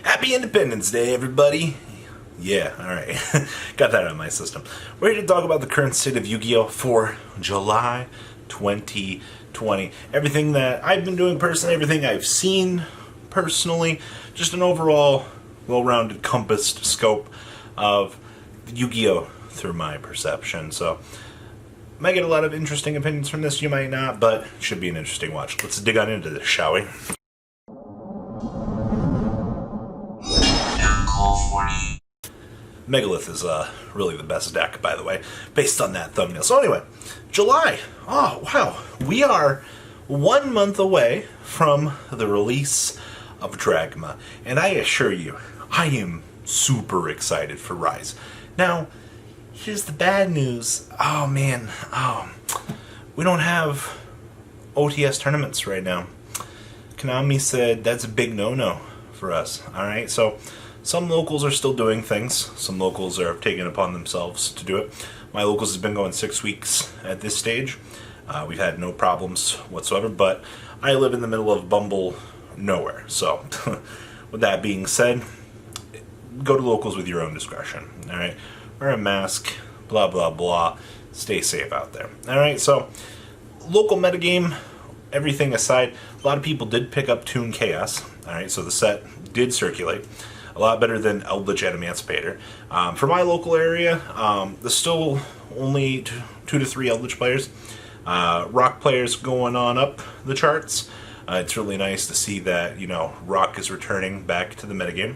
Happy Independence Day, everybody! Yeah, alright. Got that out of my system. We're here to talk about the current state of Yu-Gi-Oh! For July 2020. Everything that I've been doing personally, everything I've seen personally, just an overall well-rounded compassed scope of Yu-Gi-Oh! Through my perception. So, might get a lot of interesting opinions from this, you might not, but it should be an interesting watch. Let's dig on into this, shall we? Megalith is really the best deck, by the way, based on that thumbnail. So anyway, July. Oh, wow. We are 1 month away from the release of Dragma. And I assure you, I am super excited for Rise. Now, here's the bad news. Oh, man. We don't have OTS tournaments right now. Konami said that's a big no-no for us. Alright, so some locals are still doing things. Some locals are taking it upon themselves to do it. My locals has been going 6 weeks at this stage. We've had no problems whatsoever, but I live in the middle of Bumble nowhere. So, with that being said, go to locals with your own discretion. Alright? Wear a mask, blah blah blah. Stay safe out there. Alright, so, local metagame, everything aside, a lot of people did pick up Toon Chaos. Alright, so the set did circulate. A lot better than Eldritch and Emancipator. For my local area, there's still only 2 to 3 Eldritch players. Rock players going on up the charts. It's really nice to see that, Rock is returning back to the metagame.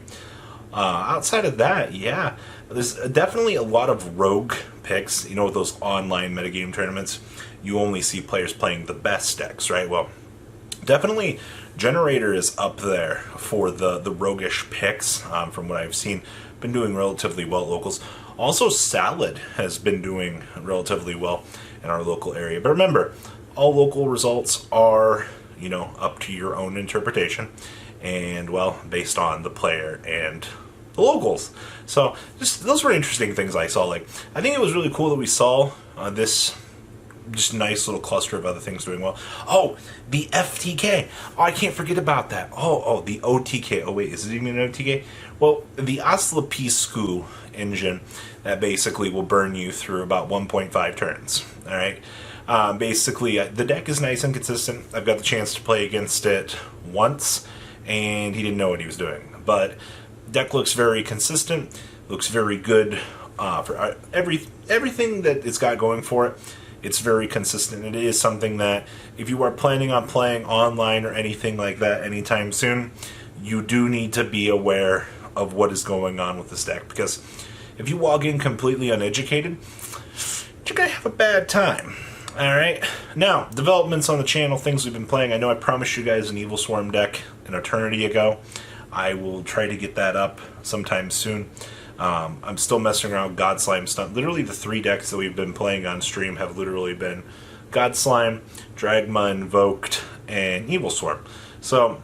Outside of that, yeah, there's definitely a lot of rogue picks. With those online metagame tournaments, you only see players playing the best decks, right? Well, definitely Generator is up there for the roguish picks, from what I've seen. Been doing relatively well at locals. Also, Salad has been doing relatively well in our local area. But remember, all local results are, up to your own interpretation. And, well, based on the player and the locals. So, just those were interesting things I saw. I think it was really cool that we saw this just nice little cluster of other things doing well. Oh, the FTK. Oh, I can't forget about that. Oh, the OTK. Oh, wait, is it even an OTK? Well, the Asclepiscu engine that basically will burn you through about 1.5 turns. All right? Basically, the deck is nice and consistent. I've got the chance to play against it once, and he didn't know what he was doing. But deck looks very consistent, looks very good for everything that it's got going for it. It's very consistent. It is something that if you are planning on playing online or anything like that anytime soon, you do need to be aware of what is going on with this deck. Because if you walk in completely uneducated, you're going to have a bad time. Alright? Now, developments on the channel, things we've been playing. I know I promised you guys an Evil Swarm deck an eternity ago. I will try to get that up sometime soon. I'm still messing around with God Slime stuff. Literally the 3 decks that we've been playing on stream have literally been God Slime, Dragma Invoked, and Evil Swarm. So,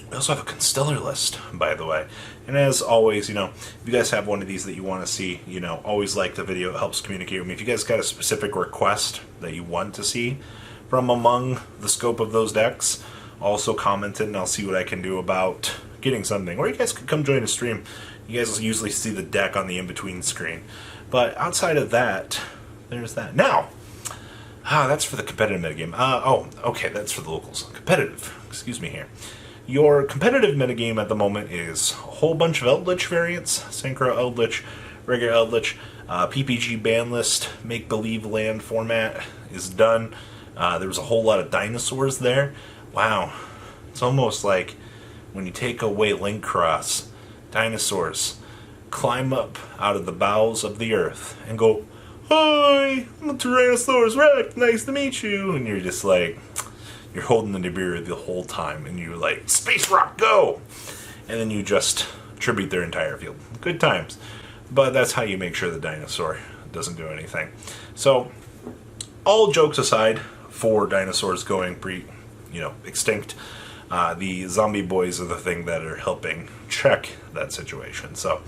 we also have a Constellar list, by the way. And as always, if you guys have one of these that you want to see, always like the video. It helps communicate with me. If you guys got a specific request that you want to see from among the scope of those decks, also comment it and I'll see what I can do about getting something. Or you guys could come join a stream. You guys will usually see the deck on the in-between screen. But outside of that, there's that. Now, that's for the competitive metagame. Okay, that's for the locals. Competitive, excuse me here. Your competitive metagame at the moment is a whole bunch of Eldritch variants. Synchro Eldritch, regular Eldritch, PPG ban list, make-believe land format is done. There was a whole lot of dinosaurs there. Wow. It's almost like when you take away Link Cross, dinosaurs climb up out of the bowels of the earth and go, "Hi, I'm a Tyrannosaurus Rex, nice to meet you." And you're just like, you're holding the beer the whole time and you're like, "Space Rock, go!" And then you just tribute their entire field. Good times. But that's how you make sure the dinosaur doesn't do anything. So, all jokes aside, for dinosaurs going extinct, the zombie boys are the thing that are helping check that situation. So,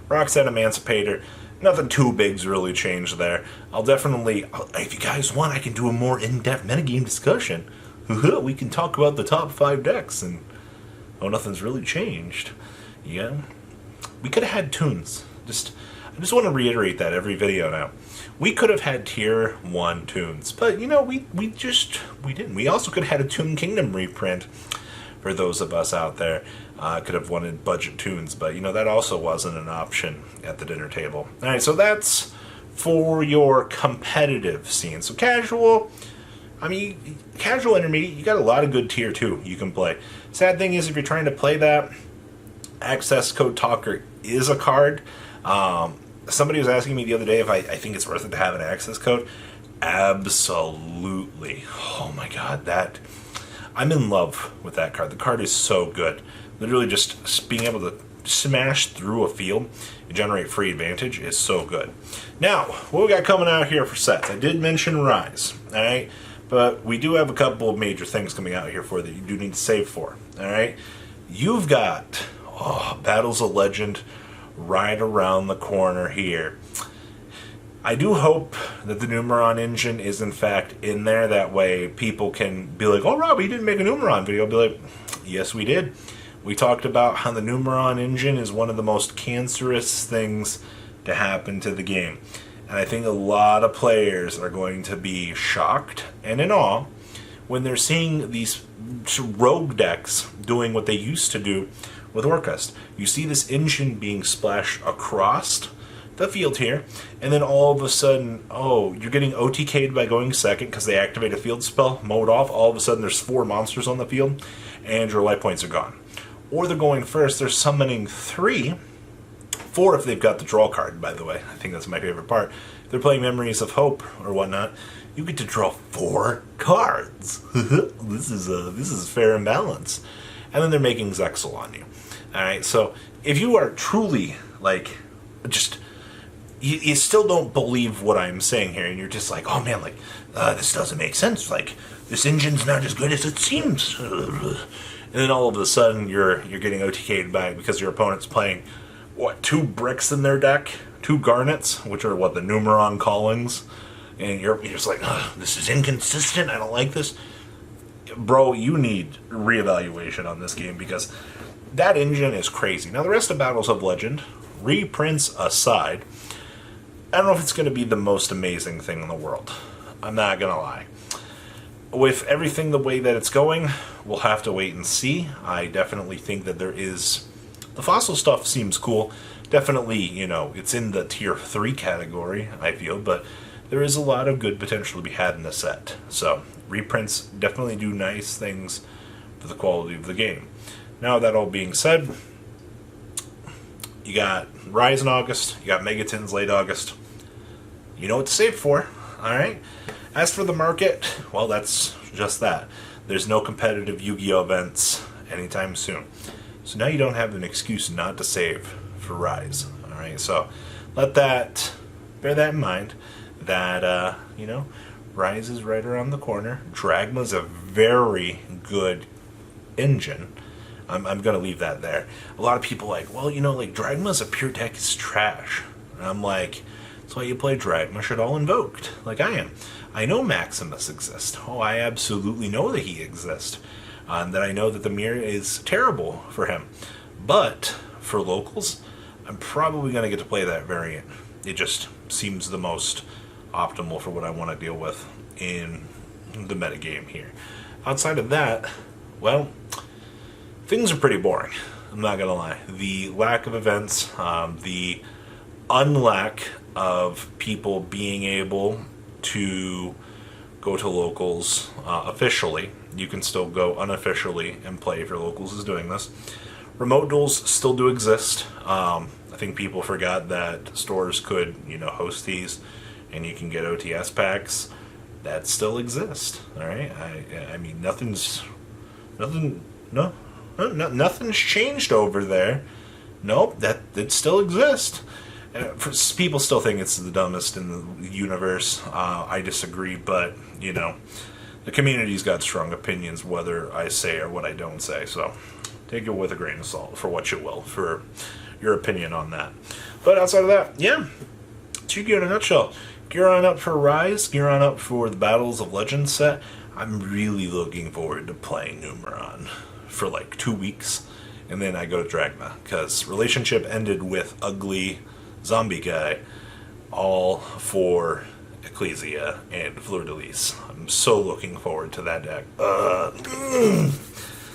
Roxette Emancipator, nothing too big's really changed there. I'll definitely, if you guys want, I can do a more in-depth metagame discussion. We can talk about the top 5 decks, and nothing's really changed. Yeah, we could have had tunes. I just want to reiterate that every video now. We could have had tier 1 tunes, but we didn't. We also could have had a Toon Kingdom reprint for those of us out there. Could have wanted budget tunes, but that also wasn't an option at the dinner table. Alright, so that's for your competitive scene. So casual, casual intermediate, you got a lot of good tier 2 you can play. Sad thing is, if you're trying to play that, Accesscode Talker is a card. Somebody was asking me the other day if I think it's worth it to have an access code. Absolutely. Oh my god, I'm in love with that card. The card is so good. Literally just being able to smash through a field and generate free advantage is so good. Now, what we got coming out here for sets? I did mention Rise, alright? But we do have a couple of major things coming out here for that you do need to save for, alright? You've got Battles of Legend right around the corner here. I do hope that the Numeron engine is in fact in there. That way people can be like, oh, Rob, you didn't make a Numeron video. I'll be like, yes, we did. We talked about how the Numeron engine is one of the most cancerous things to happen to the game. And I think a lot of players are going to be shocked and in awe when they're seeing these rogue decks doing what they used to do with Orcust. You see this engine being splashed across the field here, and then all of a sudden, you're getting OTK'd by going second because they activate a field spell, mowed off. All of a sudden there's 4 monsters on the field, and your life points are gone. Or they're going first, they're summoning 4 if they've got the draw card, by the way. I think that's my favorite part. If they're playing Memories of Hope or whatnot, you get to draw 4 cards. This is fair and balanced. And then they're making Zexal on you. Alright, so if you are truly, you still don't believe what I'm saying here, and you're just like, oh man, this doesn't make sense, this engine's not as good as it seems. And then all of a sudden, you're getting OTK'd by because your opponent's playing, 2 bricks in their deck? 2 garnets, which are, the Numeron callings? And you're just like, this is inconsistent, I don't like this. Bro, you need reevaluation on this game, because that engine is crazy. Now, the rest of Battles of Legend, reprints aside, I don't know if it's going to be the most amazing thing in the world. I'm not going to lie. With everything the way that it's going, we'll have to wait and see. I definitely think that there is... The fossil stuff seems cool. Definitely, it's in the tier 3 category, I feel, but there is a lot of good potential to be had in the set. So, reprints definitely do nice things for the quality of the game. Now, that all being said, you got Rise in August, you got Megatins late August. You know what to save for, alright? As for the market, well, that's just that. There's no competitive Yu-Gi-Oh! Events anytime soon. So now you don't have an excuse not to save for Rise, alright? So bear that in mind, that, Rise is right around the corner. Dragma's a very good engine. I'm going to leave that there. A lot of people are like, well, Dragma's a pure deck is trash. And I'm like, that's why you play Dragma should all invoked, like I am. I know Maximus exists. Oh, I absolutely know that he exists. That I know that the mirror is terrible for him. But, for locals, I'm probably going to get to play that variant. It just seems the most optimal for what I want to deal with in the metagame here. Outside of that, well, things are pretty boring. I'm not going to lie. The lack of events, the unlack of people being able to go to locals officially. You can still go unofficially and play if your locals is doing this. Remote duels still do exist. I think people forgot that stores could, host these, and you can get OTS packs. That still exist. All right. I mean, nothing's changed over there. Nope, that still exists. People still think it's the dumbest in the universe. I disagree, but, the community's got strong opinions whether I say or what I don't say, so take it with a grain of salt for what you will, for your opinion on that. But outside of that, yeah, it's Yu-Gi-Oh! In a nutshell. Gear on up for Rise, gear on up for the Battles of Legend set. I'm really looking forward to playing Numeron for 2 weeks and then I go to Dragma, because relationship ended with ugly zombie guy, all for Ecclesia and Fleur-de-Lis. I'm so looking forward to that deck.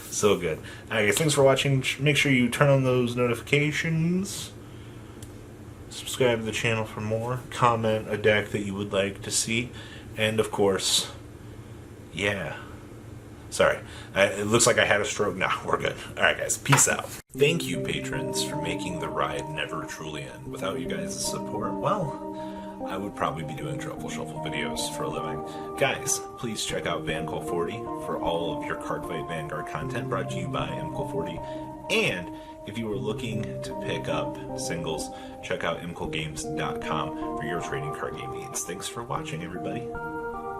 So good. Alright guys, thanks for watching. Make sure you turn on those notifications. Subscribe to the channel for more. Comment a deck that you would like to see. And of course, yeah. Sorry. It looks like I had a stroke. Nah, we're good. Alright guys, peace out. Thank you, patrons, for making the ride never truly end. Without you guys' support, well, I would probably be doing Truffle Shuffle videos for a living. Guys, please check out VanCall40 for all of your Cardfight Vanguard content brought to you by MCall40. And if you are looking to pick up singles, check out MCallGames.com for your trading card game needs. Thanks for watching, everybody.